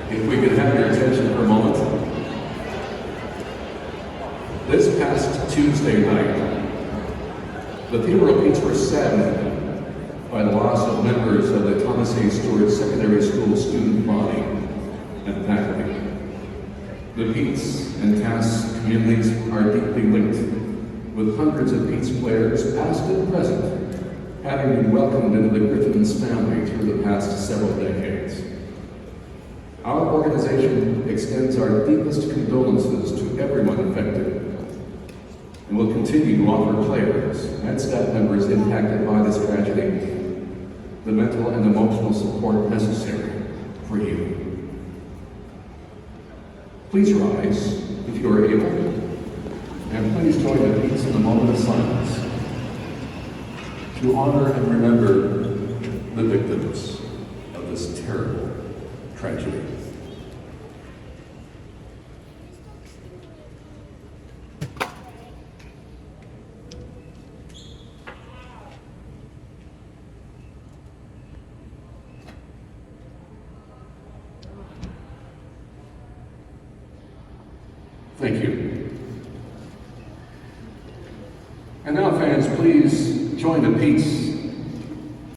If we could have your attention for a moment. This past Tuesday night, the Peterborough Petes were saddened by the loss of members of the Thomas A. Stewart Secondary School student body and faculty. The Petes and Tass communities are deeply linked, with hundreds of Petes players, past and present, having been welcomed into the Griffins family through the past several decades. Our organization extends our deepest condolences to everyone affected and will continue to offer players and staff members impacted by this tragedy the mental and emotional support necessary for you. Please rise if you are able, and please join the Petes in a moment of silence to honor and remember the victims of this terrible tragedy. Thank you. And now, fans, please join the Petes